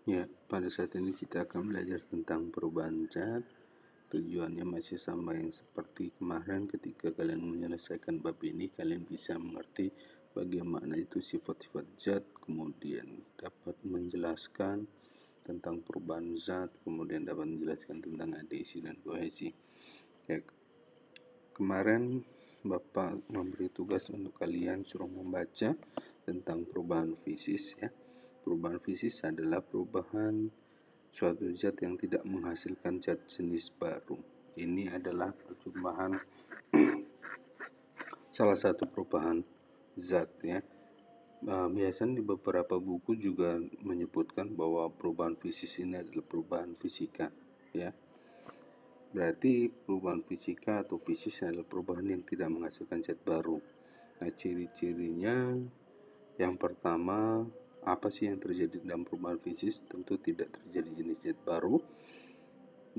Ya, pada saat ini kita akan belajar tentang perubahan zat. Tujuannya masih sama yang seperti kemarin. Ketika kalian menyelesaikan bab ini, kalian bisa mengerti bagaimana itu sifat-sifat zat, kemudian dapat menjelaskan tentang perubahan zat, kemudian dapat menjelaskan tentang adhesi dan kohesi. Ya, kemarin Bapak memberi tugas untuk kalian suruh membaca tentang perubahan fisis ya. Perubahan fisis adalah perubahan suatu zat yang tidak menghasilkan zat jenis baru. Ini adalah percobaan salah satu perubahan zat ya. Biasanya di beberapa buku juga menyebutkan bahwa perubahan fisis ini adalah perubahan fisika ya. Berarti perubahan fisika atau fisis adalah perubahan yang tidak menghasilkan zat baru. Nah, ciri-cirinya yang pertama, apa sih yang terjadi dalam perubahan fisis? Tentu tidak terjadi jenis zat baru.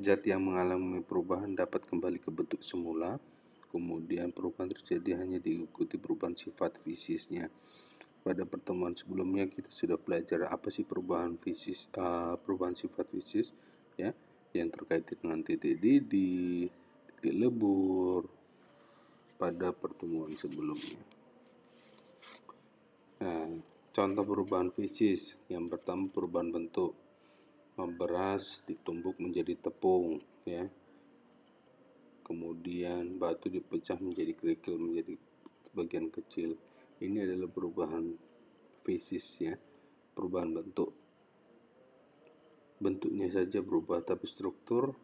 Zat yang mengalami perubahan dapat kembali ke bentuk semula. Kemudian perubahan terjadi hanya diikuti perubahan sifat fisisnya. Pada pertemuan sebelumnya kita sudah belajar apa sih perubahan fisis, perubahan sifat fisis ya, yang terkait dengan titik didih, titik lebur pada pertemuan sebelumnya. Nah, contoh perubahan fisis yang pertama perubahan bentuk. Beras ditumbuk menjadi tepung ya. Kemudian batu dipecah menjadi kerikil, menjadi bagian kecil. Ini adalah perubahan fisis ya, perubahan bentuk. Bentuknya saja berubah, tapi struktur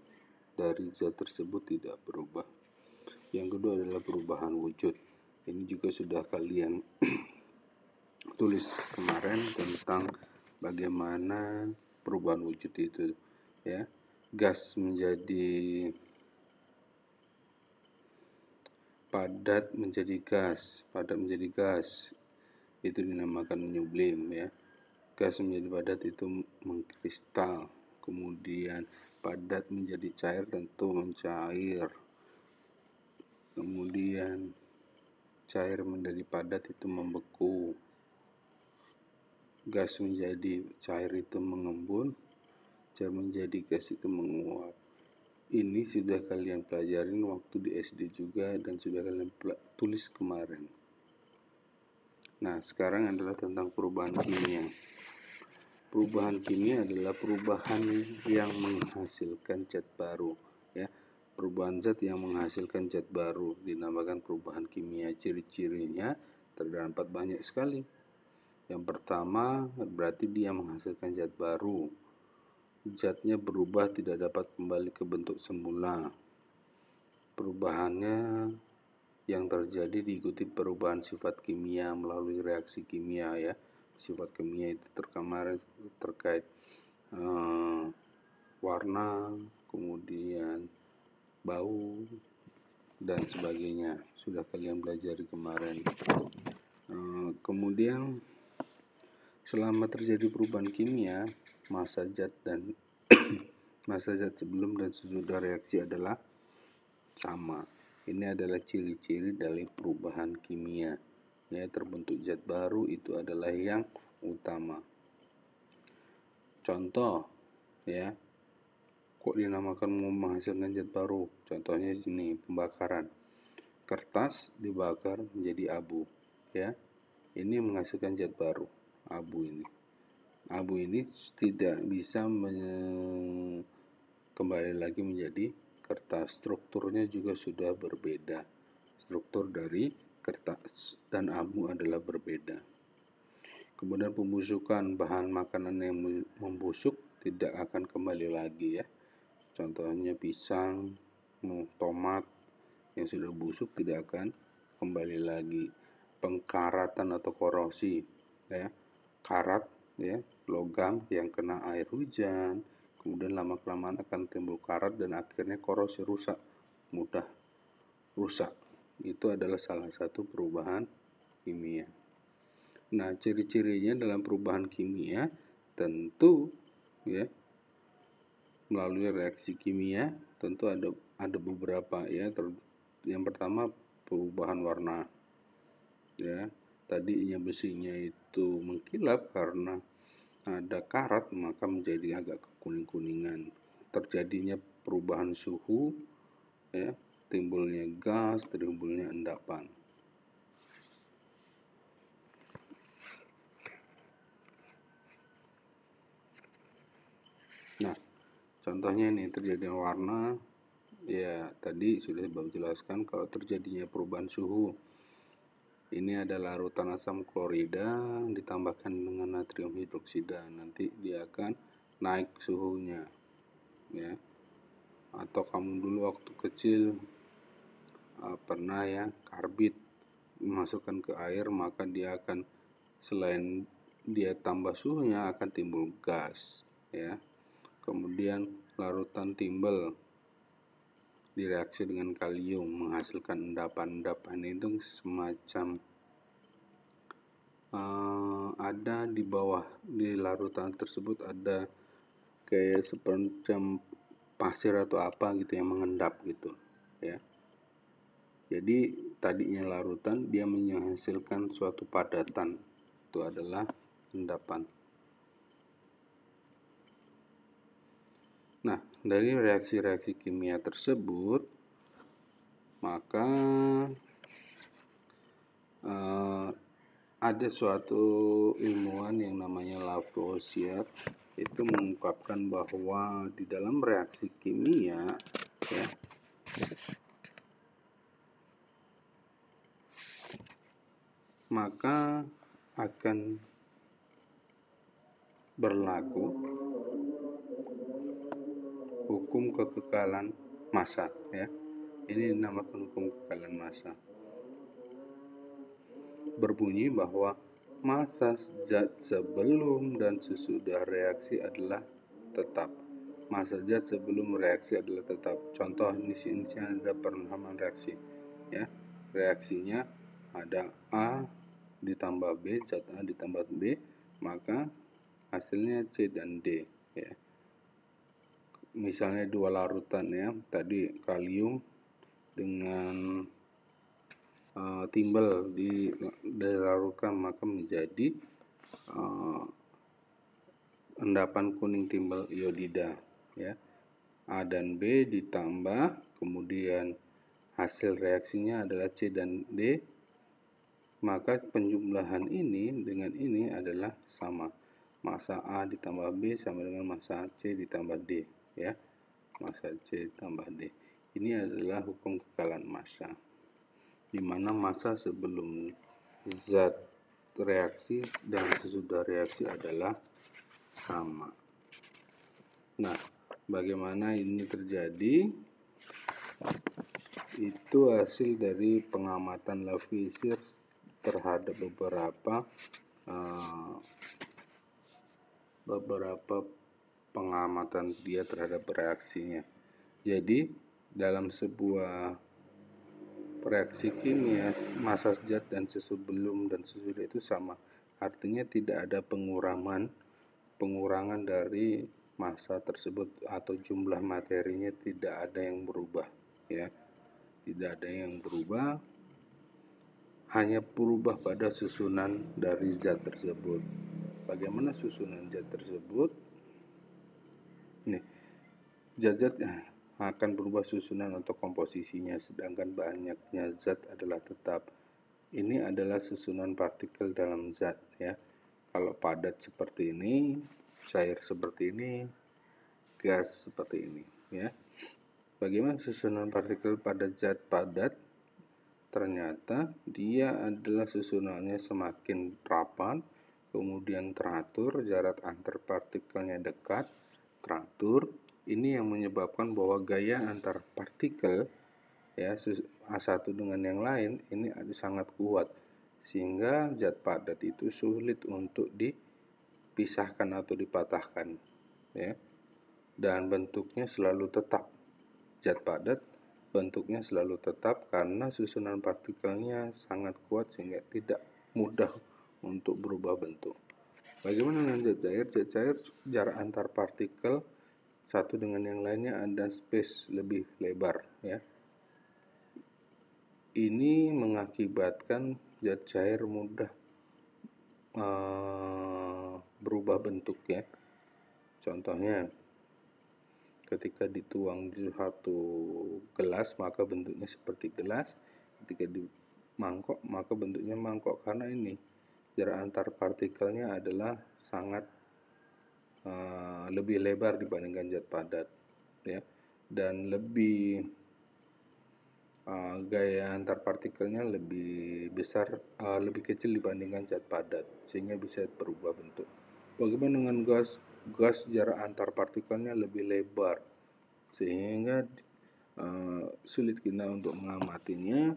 dari zat tersebut tidak berubah. Yang kedua adalah perubahan wujud. Ini juga sudah kalian tulis kemarin tentang bagaimana perubahan wujud itu ya. Gas menjadi padat menjadi gas, itu dinamakan menyublim ya. Gas menjadi padat itu mengkristal, kemudian padat menjadi cair tentu mencair, kemudian cair menjadi padat itu membeku, gas menjadi cair itu mengembun, cair menjadi gas itu menguap. Ini sudah kalian pelajarin waktu di SD juga dan sudah kalian tulis kemarin. Nah, sekarang adalah tentang perubahan kimia. Perubahan kimia adalah perubahan yang menghasilkan zat baru ya. Perubahan zat yang menghasilkan zat baru dinamakan perubahan kimia. Ciri-cirinya terdapat banyak sekali. Yang pertama berarti dia menghasilkan zat baru. Zatnya berubah, tidak dapat kembali ke bentuk semula. Perubahannya yang terjadi diikuti perubahan sifat kimia melalui reaksi kimia ya. Sifat kimia itu terkait warna, kemudian bau dan sebagainya. Sudah kalian belajar kemarin. Kemudian selama terjadi perubahan kimia, massa zat sebelum dan sesudah reaksi adalah sama. Ini adalah ciri-ciri dari perubahan kimia. Ya, terbentuk zat baru itu adalah yang utama. Contoh, ya, kok dinamakan menghasilkan zat baru? Contohnya sini, pembakaran. Kertas dibakar menjadi abu, ya. Ini menghasilkan zat baru, abu ini. Abu ini tidak bisa kembali lagi menjadi kertas. Strukturnya juga sudah berbeda. Struktur dari kertas dan abu adalah berbeda. Kemudian pembusukan, bahan makanan yang membusuk tidak akan kembali lagi ya. Contohnya pisang, tomat yang sudah busuk tidak akan kembali lagi. Pengkaratan atau korosi ya. Karat ya, logam yang kena air hujan, kemudian lama-kelamaan akan timbul karat dan akhirnya korosi, rusak, mudah rusak. Itu adalah salah satu perubahan kimia. Nah, ciri-cirinya dalam perubahan kimia tentu ya, melalui reaksi kimia tentu ada beberapa ya. Yang pertama perubahan warna ya. Tadinya besinya itu mengkilap karena ada karat, maka menjadi agak kekuning-kuningan. Terjadinya perubahan suhu, ya, timbulnya gas, timbulnya endapan. Nah, contohnya ini terjadinya warna, ya tadi sudah Bapak jelaskan kalau terjadinya perubahan suhu. Ini adalah larutan asam klorida ditambahkan dengan natrium hidroksida. Nanti dia akan naik suhunya, ya. Atau kamu dulu waktu kecil pernah ya karbit dimasukkan ke air, maka dia akan, selain dia tambah suhunya, akan timbul gas, ya. Kemudian larutan timbel direaksi dengan kalium menghasilkan endapan-endapan. Itu semacam ada di bawah, di larutan tersebut ada kayak semacam pasir atau apa gitu yang mengendap gitu, ya. Jadi tadinya larutan, dia menghasilkan suatu padatan, itu adalah endapan. Nah, dari reaksi-reaksi kimia tersebut, maka ada suatu ilmuwan yang namanya Lavoisier itu mengungkapkan bahwa di dalam reaksi kimia, ya, maka akan berlaku hukum kekekalan massa, ya. Ini dinamakan hukum kekekalan massa. Berbunyi bahwa massa zat sebelum dan sesudah reaksi adalah tetap. Massa zat sebelum reaksi adalah tetap. Contoh di sini ada perumpamaan reaksi, ya. Reaksinya ada A ditambah B, zat A ditambah B, maka hasilnya C dan D, ya. Misalnya dua larutan, ya, tadi kalium dengan timbel dilarutkan, maka menjadi endapan kuning timbel iodida, ya. A dan B ditambah, kemudian hasil reaksinya adalah C dan D, maka penjumlahan ini dengan ini adalah sama. Massa A ditambah B sama dengan massa C ditambah D, ya. Massa C ditambah D. Ini adalah hukum kekekalan massa, di mana massa sebelum zat reaksi dan sesudah reaksi adalah sama. Nah, bagaimana ini terjadi? Itu hasil dari pengamatan Lavoisier terhadap beberapa pengamatan dia terhadap reaksinya. Jadi, dalam sebuah reaksi kimia, massa zat dan sebelum dan sesudah itu sama. Artinya tidak ada pengurangan dari massa tersebut, atau jumlah materinya tidak ada yang berubah, ya. Tidak ada yang berubah, hanya berubah pada susunan dari zat tersebut. Bagaimana susunan zat tersebut? Nih, zat-zat akan berubah susunan atau komposisinya, sedangkan banyaknya zat adalah tetap. Ini adalah susunan partikel dalam zat, ya. Kalau padat seperti ini, cair seperti ini, gas seperti ini, ya. Bagaimana susunan partikel pada zat padat? Ternyata dia adalah susunannya semakin rapat, kemudian teratur, jarak antar partikelnya dekat, teratur. Ini yang menyebabkan bahwa gaya antar partikel, ya, A1 dengan yang lain ini sangat kuat, sehingga zat padat itu sulit untuk dipisahkan atau dipatahkan, ya. Dan bentuknya selalu tetap. Zat padat bentuknya selalu tetap karena susunan partikelnya sangat kuat sehingga tidak mudah untuk berubah bentuk. Bagaimana dengan zat cair? Zat cair, jarak antar partikel satu dengan yang lainnya ada space lebih lebar, ya. Ini mengakibatkan zat cair mudah berubah berubah bentuk ya. Contohnya, ketika dituang di satu gelas maka bentuknya seperti gelas, ketika di mangkok maka bentuknya mangkok, karena ini jarak antar partikelnya adalah sangat lebih lebar dibandingkan zat padat ya, dan lebih gaya antar partikelnya lebih besar, lebih kecil dibandingkan zat padat, sehingga bisa berubah bentuk. Bagaimana dengan gas? Gas jarak antar partikelnya lebih lebar, sehingga sulit kita untuk mengamatinya.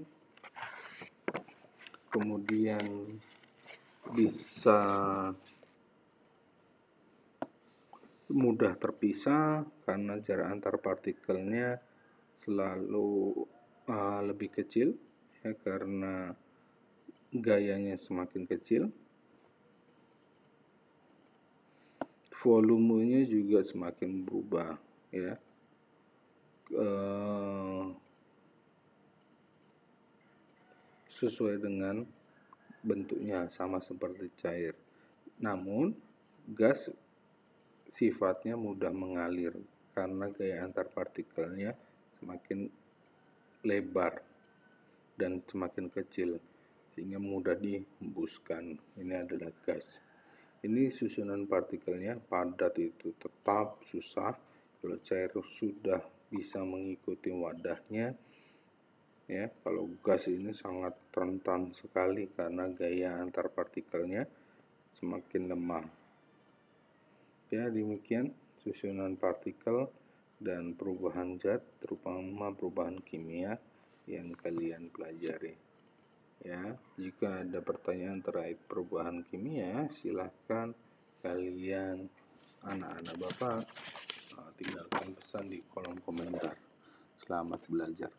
Kemudian bisa mudah terpisah karena jarak antar partikelnya selalu lebih kecil ya, karena gayanya semakin kecil. Volumenya juga semakin berubah ya, sesuai dengan bentuknya sama seperti cair. Namun gas sifatnya mudah mengalir karena gaya antar partikelnya semakin lebar dan semakin kecil, sehingga mudah dihembuskan. Ini adalah gas. Ini susunan partikelnya padat itu tetap susah. Kalau cair sudah bisa mengikuti wadahnya ya. Kalau gas ini sangat rentan sekali karena gaya antar partikelnya semakin lemah. Ya, demikian susunan partikel dan perubahan zat, terutama perubahan kimia yang kalian pelajari. Ya, jika ada pertanyaan terkait perubahan kimia, silahkan kalian anak-anak Bapak tinggalkan pesan di kolom komentar. Selamat belajar.